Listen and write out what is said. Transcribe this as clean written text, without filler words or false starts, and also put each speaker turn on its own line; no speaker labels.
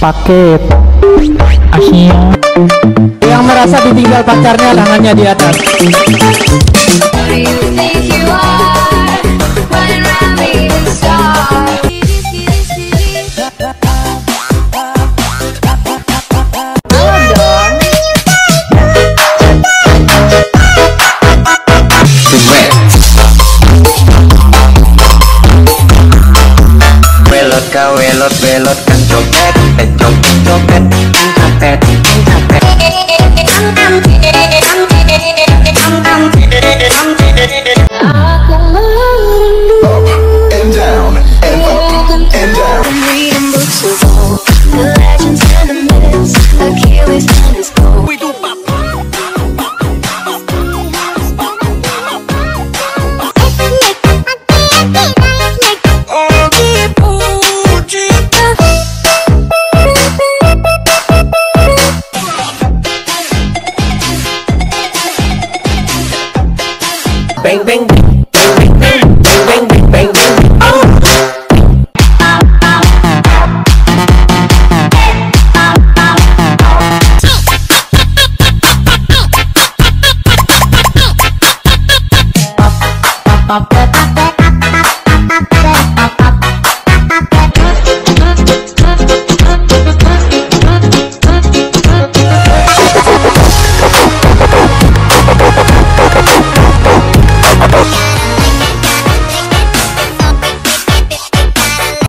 paket Asia. Yang merasa ditinggal pacarnya tangannya di atas.
Belot kan copet, copet, copet. And down, and up, and down. I'm reading books of old, the legends and the myths. Achilles and his gold. We do pop. Bang bang bang.